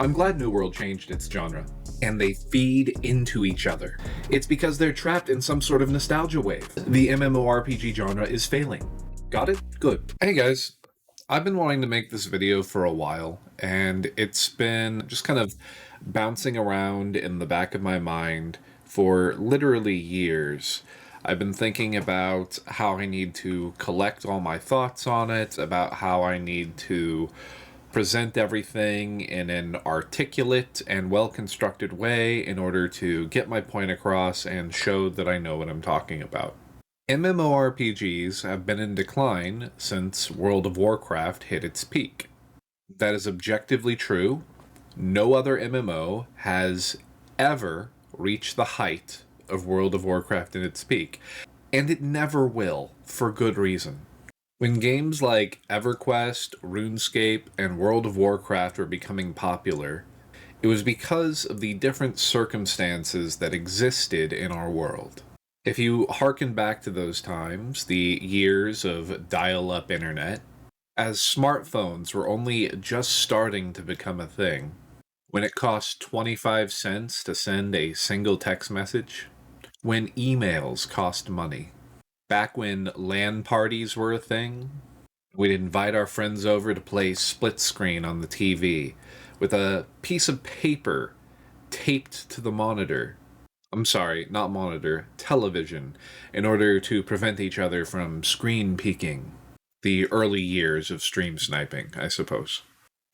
I'm glad New World changed its genre, and they feed into each other. It's because they're trapped in some sort of nostalgia wave. The MMORPG genre is failing. Got it? Good. Hey guys, I've been wanting to make this video for a while, and it's been just kind of bouncing around in the back of my mind for literally years. I've been thinking about how I need to collect all my thoughts on it, about how I need to present everything in an articulate and well-constructed way in order to get my point across and show that I know what I'm talking about. MMORPGs have been in decline since World of Warcraft hit its peak. That is objectively true. No other MMO has ever reached the height of World of Warcraft in its peak, and it never will, for good reason. When games like EverQuest, RuneScape, and World of Warcraft were becoming popular, it was because of the different circumstances that existed in our world. If you harken back to those times, the years of dial-up internet, as smartphones were only just starting to become a thing, when it cost 25 cents to send a single text message, when emails cost money, back when LAN parties were a thing, we'd invite our friends over to play split screen on the TV with a piece of paper taped to the monitor. I'm sorry, not monitor, television, in order to prevent each other from screen peeking. The early years of stream sniping, I suppose.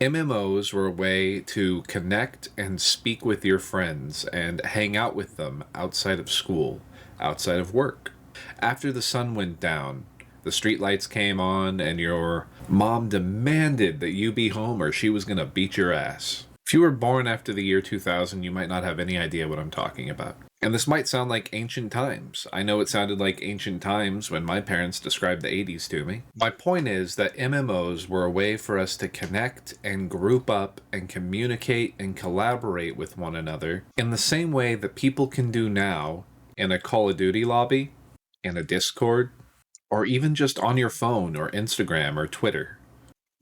MMOs were a way to connect and speak with your friends and hang out with them outside of school, outside of work. After the sun went down, the streetlights came on, and your mom demanded that you be home or she was going to beat your ass. If you were born after the year 2000, you might not have any idea what I'm talking about. And this might sound like ancient times. I know it sounded like ancient times when my parents described the 80s to me. My point is that MMOs were a way for us to connect and group up and communicate and collaborate with one another in the same way that people can do now in a Call of Duty lobby, in a Discord, or even just on your phone or Instagram or Twitter.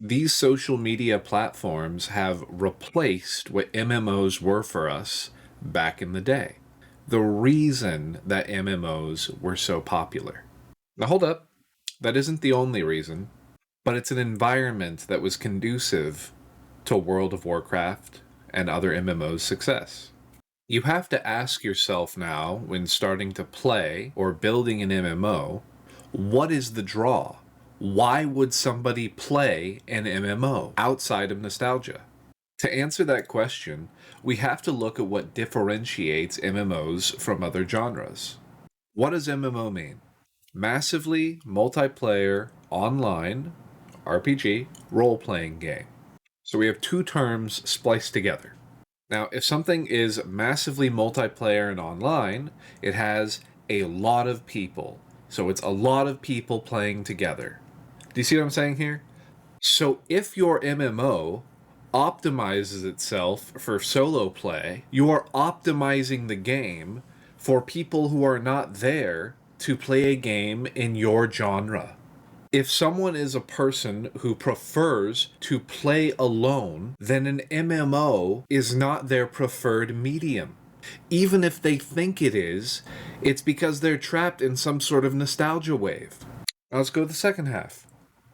These social media platforms have replaced what MMOs were for us back in the day. The reason that MMOs were so popular. Now hold up, that isn't the only reason, but it's an environment that was conducive to World of Warcraft and other MMOs' success. You have to ask yourself now, when starting to play or building an MMO, what is the draw? Why would somebody play an MMO outside of nostalgia? To answer that question, we have to look at what differentiates MMOs from other genres. What does MMO mean? Massively multiplayer, online, RPG, role-playing game. So we have two terms spliced together. Now, if something is massively multiplayer and online, it has a lot of people. So it's a lot of people playing together. Do you see what I'm saying here? So if your MMO optimizes itself for solo play, you are optimizing the game for people who are not there to play a game in your genre. If someone is a person who prefers to play alone, then an MMO is not their preferred medium. Even if they think it is, it's because they're trapped in some sort of nostalgia wave. Now let's go to the second half.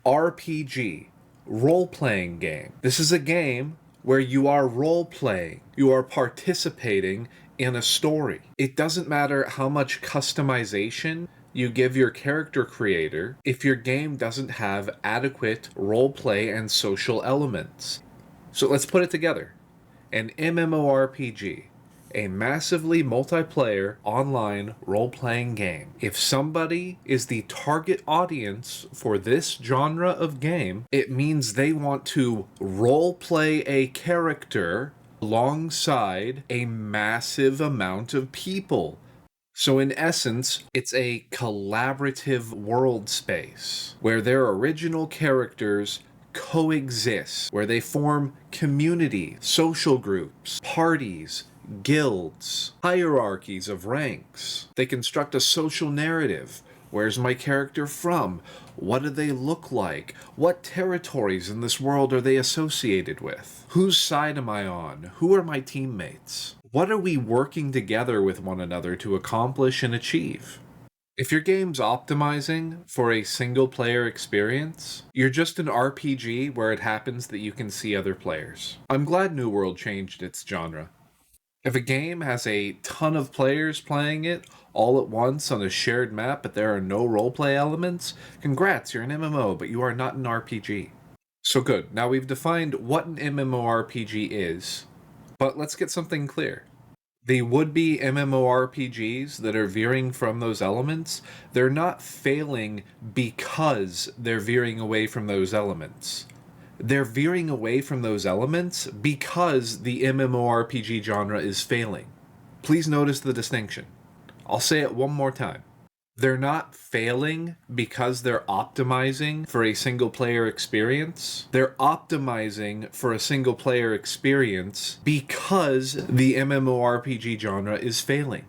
RPG, role-playing game. This is a game where you are role-playing. You are participating in a story. It doesn't matter how much customization you give your character creator if your game doesn't have adequate roleplay and social elements. So let's put it together. An MMORPG, a massively multiplayer online role-playing game. If somebody is the target audience for this genre of game, it means they want to role-play a character alongside a massive amount of people. So in essence, it's a collaborative world space where their original characters coexist, where they form community, social groups, parties, guilds, hierarchies of ranks. They construct a social narrative, Where's my character from? What do they look like? What territories in this world are they associated with? Whose side am I on? Who are my teammates? What are we working together with one another to accomplish and achieve? If your game's optimizing for a single-player experience, you're just an RPG where it happens that you can see other players. I'm glad New World changed its genre. If a game has a ton of players playing it all at once on a shared map, but there are no roleplay elements, congrats, you're an MMO, but you are not an RPG. So good, now we've defined what an MMORPG is, but let's get something clear. The would-be MMORPGs that are veering from those elements, they're not failing because they're veering away from those elements. They're veering away from those elements because the MMORPG genre is failing. Please notice the distinction. I'll say it one more time. They're not failing because they're optimizing for a single-player experience. They're optimizing for a single-player experience because the MMORPG genre is failing.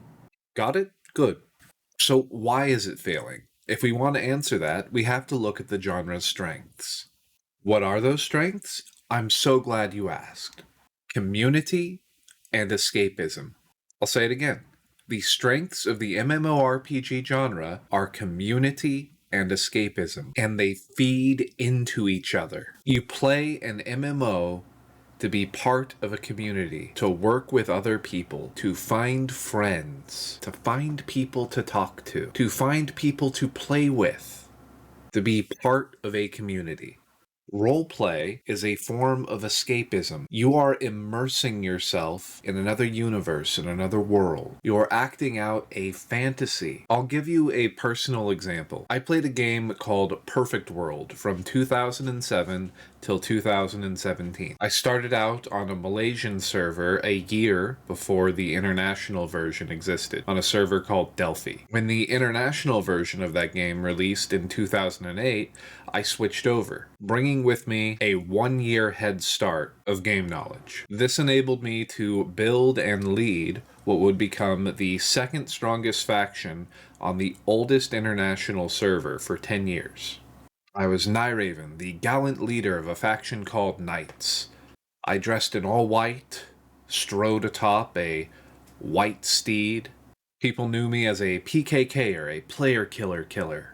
Got it? Good. So why is it failing? If we want to answer that, we have to look at the genre's strengths. What are those strengths? I'm so glad you asked. Community and escapism. I'll say it again. The strengths of the MMORPG genre are community and escapism, and they feed into each other. You play an MMO to be part of a community, to work with other people, to find friends, to find people to talk to find people to play with, to be part of a community. Roleplay is a form of escapism. You are immersing yourself in another universe, in another world. You are acting out a fantasy. I'll give you a personal example. I played a game called Perfect World from 2007 till 2017. I started out on a Malaysian server a year before the international version existed, on a server called Delphi. When the international version of that game released in 2008, I switched over, bringing with me a 1-year head start of game knowledge. This enabled me to build and lead what would become the second strongest faction on the oldest international server for 10 years. I was Kniraven, the gallant leader of a faction called Knights. I dressed in all white, strode atop a white steed. People knew me as a PKK, or a player killer.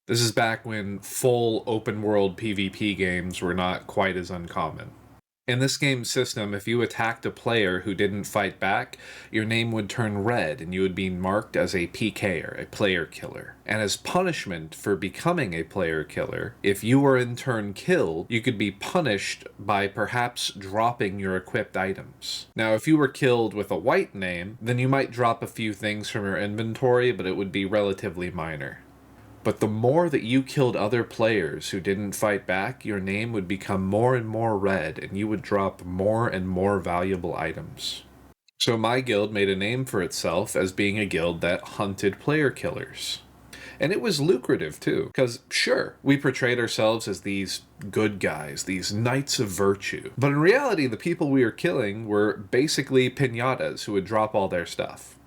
This is back when full open-world PvP games were not quite as uncommon. In this game's system, if you attacked a player who didn't fight back, your name would turn red and you would be marked as a PK, or a player killer. And as punishment for becoming a player killer, if you were in turn killed, you could be punished by perhaps dropping your equipped items. Now, if you were killed with a white name, then you might drop a few things from your inventory, but it would be relatively minor. But the more that you killed other players who didn't fight back, your name would become more and more red, and you would drop more and more valuable items. So my guild made a name for itself as being a guild that hunted player killers. And it was lucrative too, because sure, we portrayed ourselves as these good guys, these knights of virtue. But in reality, the people we were killing were basically piñatas who would drop all their stuff.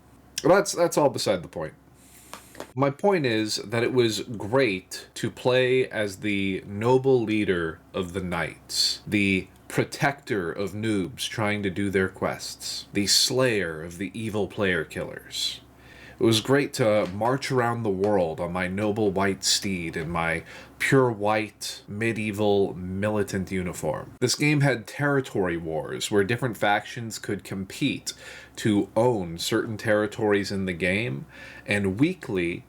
But that's all beside the point. My point is that it was great to play as the noble leader of the knights, the protector of noobs trying to do their quests, the slayer of the evil player killers. It was great to march around the world on my noble white steed in my pure white, medieval, militant uniform. This game had territory wars where different factions could compete to own certain territories in the game, and weekly,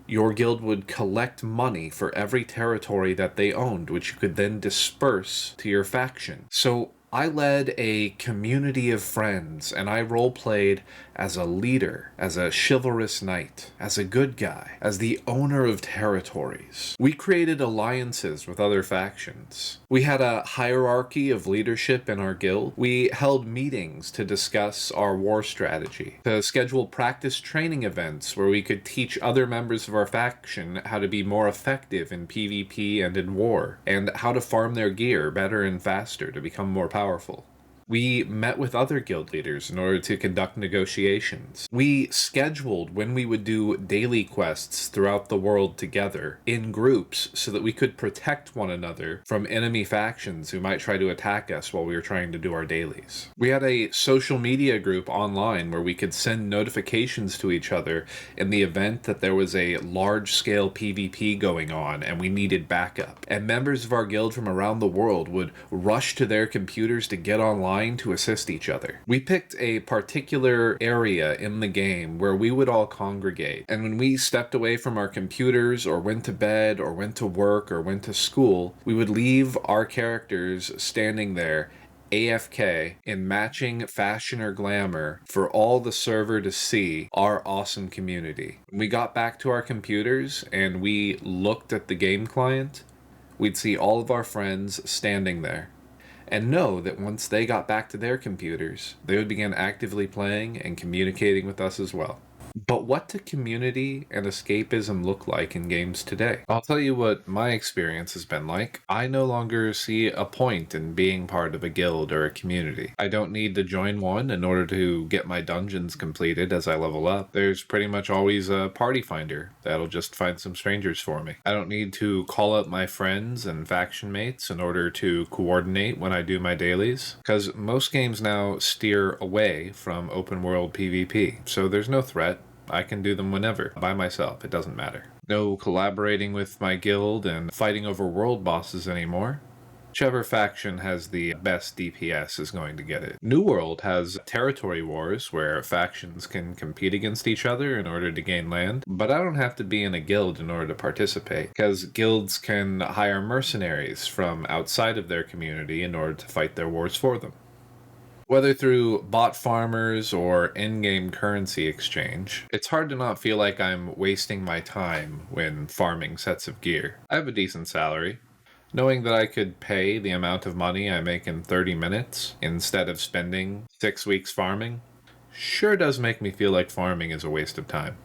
your guild would collect money for every territory that they owned, which you could then disperse to your faction. So I led a community of friends, and I roleplayed as a leader, as a chivalrous knight, as a good guy, as the owner of territories. We created alliances with other factions. We had a hierarchy of leadership in our guild. We held meetings to discuss our war strategy, to schedule practice training events where we could teach other members of our faction how to be more effective in PvP and in war, and how to farm their gear better and faster to become more powerful. We met with other guild leaders in order to conduct negotiations. We scheduled when we would do daily quests throughout the world together in groups so that we could protect one another from enemy factions who might try to attack us while we were trying to do our dailies. We had a social media group online where we could send notifications to each other in the event that there was a large-scale PvP going on and we needed backup. And members of our guild from around the world would rush to their computers to get online to assist each other. We picked a particular area in the game where we would all congregate, and when we stepped away from our computers or went to bed or went to work or went to school, we would leave our characters standing there AFK in matching fashion or glamour for all the server to see our awesome community. When we got back to our computers and we looked at the game client, we'd see all of our friends standing there and know that once they got back to their computers, they would begin actively playing and communicating with us as well. But what do community and escapism look like in games today? I'll tell you what my experience has been like. I no longer see a point in being part of a guild or a community. I don't need to join one in order to get my dungeons completed as I level up. There's pretty much always a party finder that'll just find some strangers for me. I don't need to call up my friends and faction mates in order to coordinate when I do my dailies, because most games now steer away from open world PvP, so there's no threat. I can do them whenever, by myself, it doesn't matter. No collaborating with my guild and fighting over world bosses anymore. Whichever faction has the best DPS is going to get it. New World has territory wars where factions can compete against each other in order to gain land, but I don't have to be in a guild in order to participate, because guilds can hire mercenaries from outside of their community in order to fight their wars for them. Whether through bot farmers or in-game currency exchange, it's hard to not feel like I'm wasting my time when farming sets of gear. I have a decent salary. Knowing that I could pay the amount of money I make in 30 minutes instead of spending 6 weeks farming sure does make me feel like farming is a waste of time.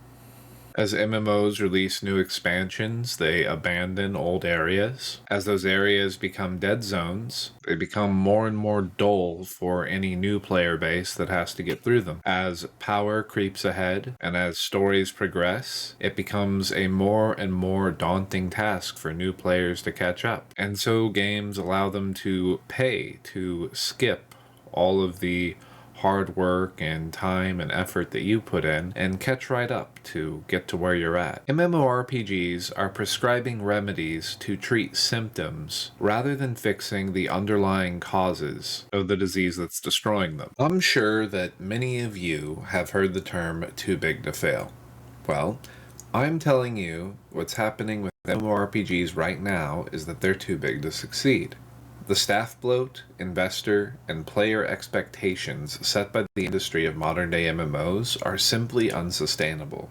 As MMOs release new expansions, they abandon old areas. As those areas become dead zones, they become more and more dull for any new player base that has to get through them. As power creeps ahead, and as stories progress, it becomes a more and more daunting task for new players to catch up. And so games allow them to pay to skip all of the hard work and time and effort that you put in and catch right up to get to where you're at. MMORPGs are prescribing remedies to treat symptoms rather than fixing the underlying causes of the disease that's destroying them. I'm sure that many of you have heard the term too big to fail. Well, I'm telling you what's happening with MMORPGs right now is that they're too big to succeed. The staff bloat, investor, and player expectations set by the industry of modern-day MMOs are simply unsustainable.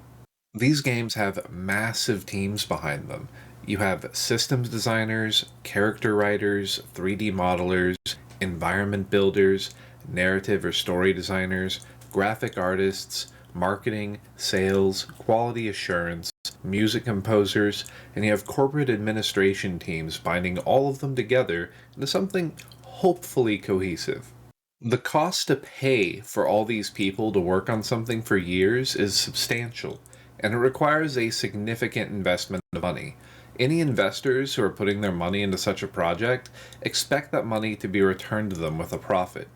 These games have massive teams behind them. You have systems designers, character writers, 3D modelers, environment builders, narrative or story designers, graphic artists, marketing, sales, quality assurance, music composers, and you have corporate administration teams binding all of them together into something hopefully cohesive. The cost to pay for all these people to work on something for years is substantial, and it requires a significant investment of money. Any investors who are putting their money into such a project expect that money to be returned to them with a profit.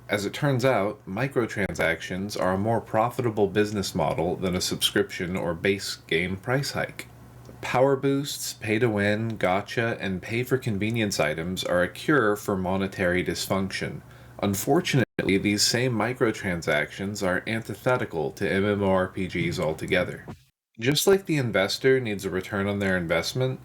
As it turns out, microtransactions are a more profitable business model than a subscription or base game price hike. Power boosts, pay-to-win, gacha, and pay-for-convenience items are a cure for monetary dysfunction. Unfortunately, these same microtransactions are antithetical to MMORPGs altogether. Just like the investor needs a return on their investment,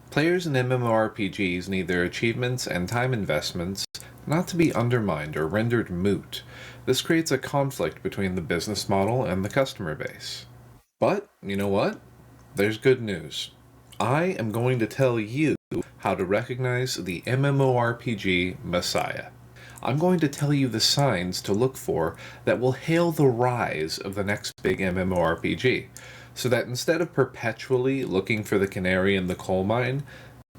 players in MMORPGs need their achievements and time investments not to be undermined or rendered moot. This creates a conflict between the business model and the customer base. But, you know what? There's good news. I am going to tell you how to recognize the MMORPG Messiah. I'm going to tell you the signs to look for that will hail the rise of the next big MMORPG, so that instead of perpetually looking for the canary in the coal mine,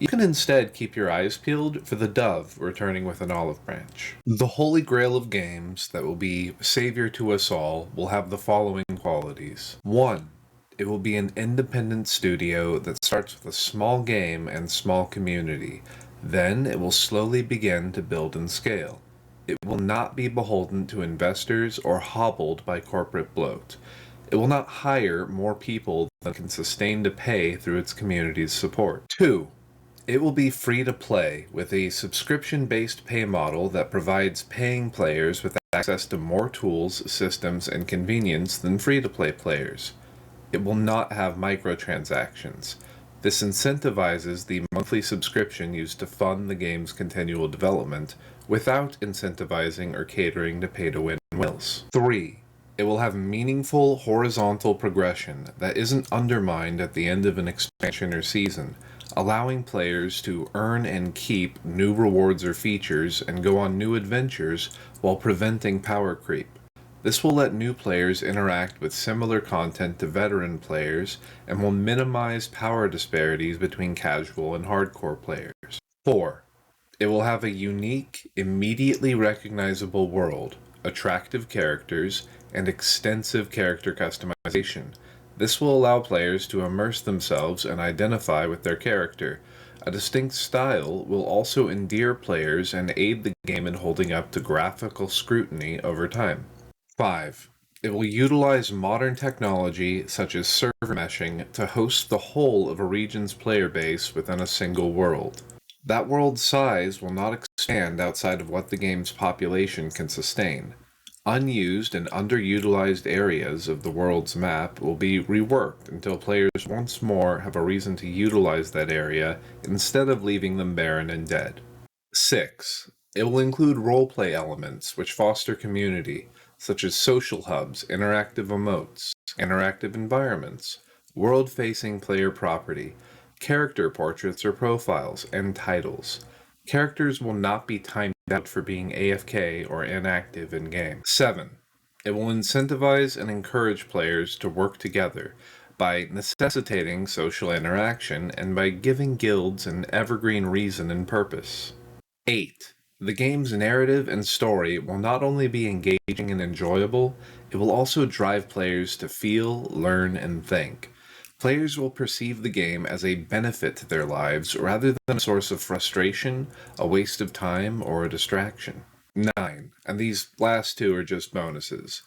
You can instead keep your eyes peeled for the dove returning with an olive branch. The holy grail of games that will be savior to us all will have the following qualities. 1. It will be an independent studio that starts with a small game and small community. Then it will slowly begin to build and scale. It will not be beholden to investors or hobbled by corporate bloat. It will not hire more people than can sustain to pay through its community's support. 2. It will be free to play with a subscription-based pay model that provides paying players with access to more tools, systems, and convenience than free-to-play players. It will not have microtransactions. This incentivizes the monthly subscription used to fund the game's continual development without incentivizing or catering to pay-to-win whales. 3. It will have meaningful horizontal progression that isn't undermined at the end of an expansion or season, allowing players to earn and keep new rewards or features and go on new adventures while preventing power creep. This will let new players interact with similar content to veteran players and will minimize power disparities between casual and hardcore players. 4. It will have a unique, immediately recognizable world, attractive characters, and extensive character customization. This will allow players to immerse themselves and identify with their character. A distinct style will also endear players and aid the game in holding up to graphical scrutiny over time. 5. It will utilize modern technology such as server meshing to host the whole of a region's player base within a single world. That world's size will not expand outside of what the game's population can sustain. Unused and underutilized areas of the world's map will be reworked until players once more have a reason to utilize that area instead of leaving them barren and dead. 6. It will include roleplay elements which foster community, such as social hubs, interactive emotes, interactive environments, world-facing player property, character portraits or profiles, and titles. Characters will not be timed out for being AFK or inactive in-game. 7. It will incentivize and encourage players to work together by necessitating social interaction and by giving guilds an evergreen reason and purpose. 8. The game's narrative and story will not only be engaging and enjoyable, it will also drive players to feel, learn, and think. Players will perceive the game as a benefit to their lives rather than a source of frustration, a waste of time, or a distraction. 9. And these last two are just bonuses.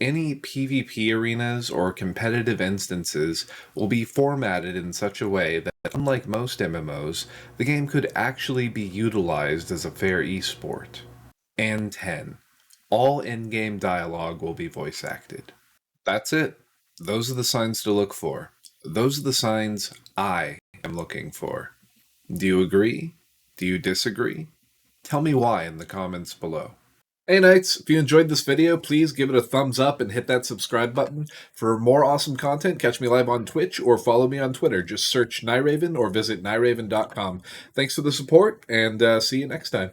Any PvP arenas or competitive instances will be formatted in such a way that, unlike most MMOs, the game could actually be utilized as a fair esport. And 10. All in-game dialogue will be voice acted. That's it. Those are the signs to look for. Those are the signs I am looking for. Do you agree? Do you disagree? Tell me why in the comments below. Hey Knights, if you enjoyed this video, please give it a thumbs up and hit that subscribe button. For more awesome content, catch me live on Twitch or follow me on Twitter. Just search Kniraven or visit Kniraven.com. Thanks for the support, and see you next time.